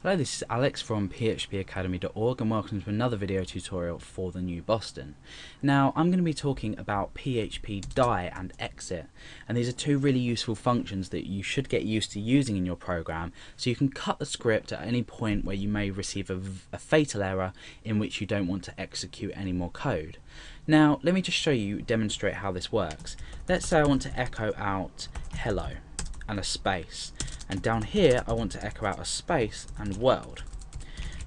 Hello, this is Alex from phpacademy.org and welcome to another video tutorial for the new Boston. Now I'm going to be talking about PHP die and exit, and these are two really useful functions that you should get used to using in your program so you can cut the script at any point where you may receive a fatal error in which you don't want to execute any more code. Now let me just demonstrate how this works. Let's say I want to echo out hello and a space, and down here I want to echo out a space and world.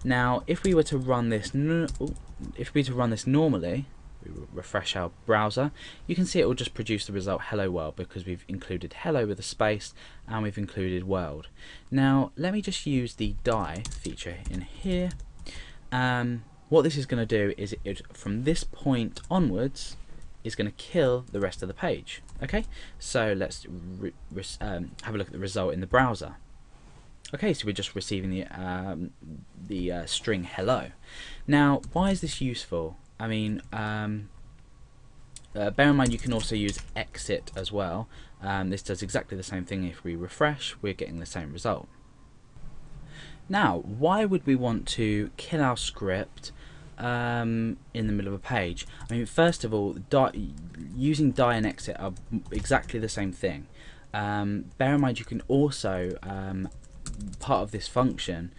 Now if we were to run this normally, we refresh our browser, you can see it will just produce the result hello world because we've included hello with a space and we've included world. Now let me just use the die feature in here. What this is going to do is from this point onwards is going to kill the rest of the page. Okay, so let's have a look at the result in the browser. Okay, so we're just receiving the string hello. Now, why is this useful? I mean, bear in mind you can also use exit as well. This does exactly the same thing. If we refresh, we're getting the same result. Now, why would we want to kill our script in the middle of a page? I mean, first of all, using die and exit are exactly the same thing. Bear in mind you can also, part of this function,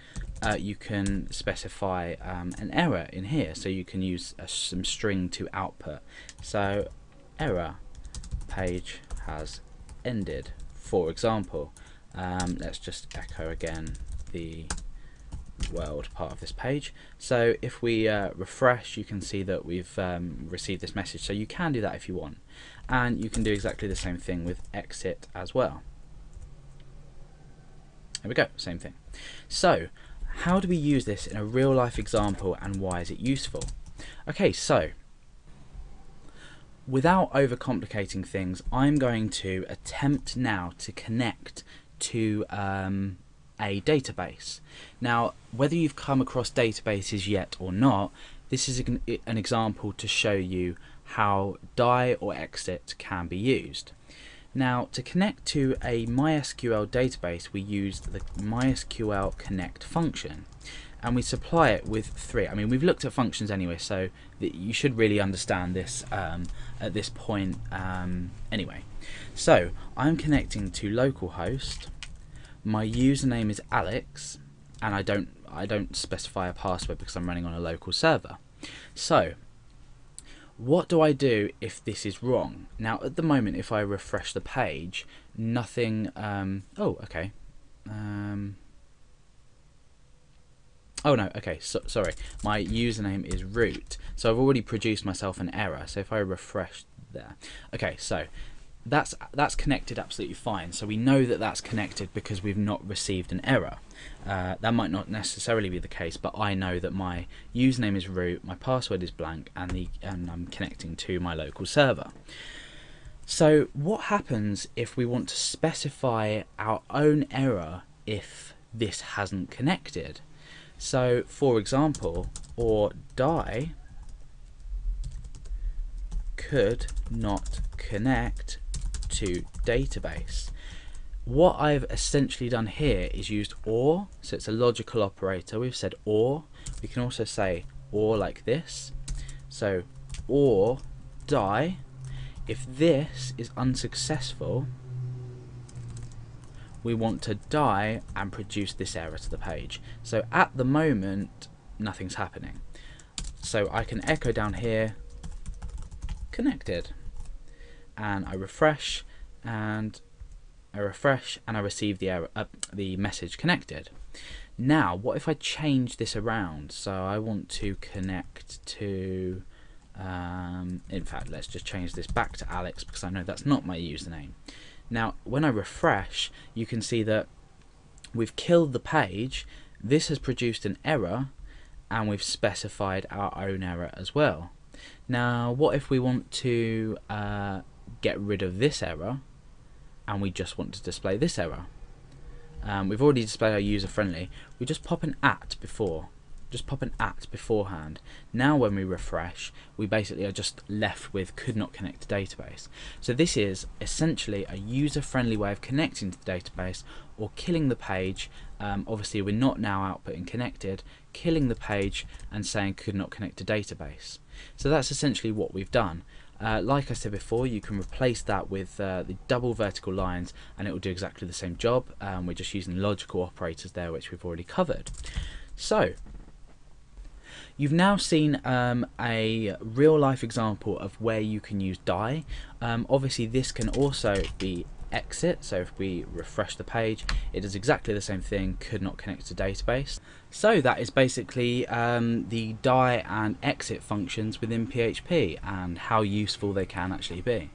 you can specify an error in here, so you can use some string to output. So error, page has ended, for example. Let's just echo again the world part of this page. So if we refresh, you can see that we've received this message. So you can do that if you want, and you can do exactly the same thing with exit as well. There we go, same thing. So how do we use this in a real life example and why is it useful? Okay, so without overcomplicating things, I'm going to attempt now to connect to a database. Now, whether you've come across databases yet or not, this is an example to show you how die or exit can be used. Now, to connect to a MySQL database, we use the MySQL connect function, and we supply it with three. I mean, we've looked at functions anyway, so that you should really understand this at this point anyway. So I'm connecting to localhost. My username is Alex, and I don't specify a password because I'm running on a local server. So what do I do if this is wrong? Now at the moment, if I refresh the page, nothing. Oh, okay. Oh no, okay, sorry, my username is root, so I've already produced myself an error. So if I refresh there, okay, so that's connected absolutely fine. So we know that that's connected because we've not received an error. That might not necessarily be the case, but I know that my username is root, my password is blank, and I'm connecting to my local server. So what happens if we want to specify our own error if this hasn't connected? So for example, or die could not connect to database. What I've essentially done here is used or, so it's a logical operator. We've said or. We can also say or like this. So or die, if this is unsuccessful, we want to die and produce this error to the page. So at the moment, nothing's happening. So I can echo down here, connected, and I refresh, and I receive the error, the message connected. Now, what if I change this around? So I want to connect to, in fact, let's just change this back to Alex because I know that's not my username. Now, when I refresh, you can see that we've killed the page. This has produced an error, and we've specified our own error as well. Now, what if we want to get rid of this error, and we just want to display this error? We've already displayed our user friendly. We just pop an @ before. just pop an at beforehand. Now when we refresh, we basically are just left with could not connect to database. So this is essentially a user-friendly way of connecting to the database, or killing the page. Obviously we're not now outputting connected, killing the page and saying could not connect to database. So that's essentially what we've done. Like I said before, you can replace that with the double vertical lines and it will do exactly the same job. We're just using logical operators there, which we've already covered. So you've now seen a real life example of where you can use die. Obviously this can also be exit, so if we refresh the page it does exactly the same thing, could not connect to database. So that is basically the die and exit functions within PHP and how useful they can actually be.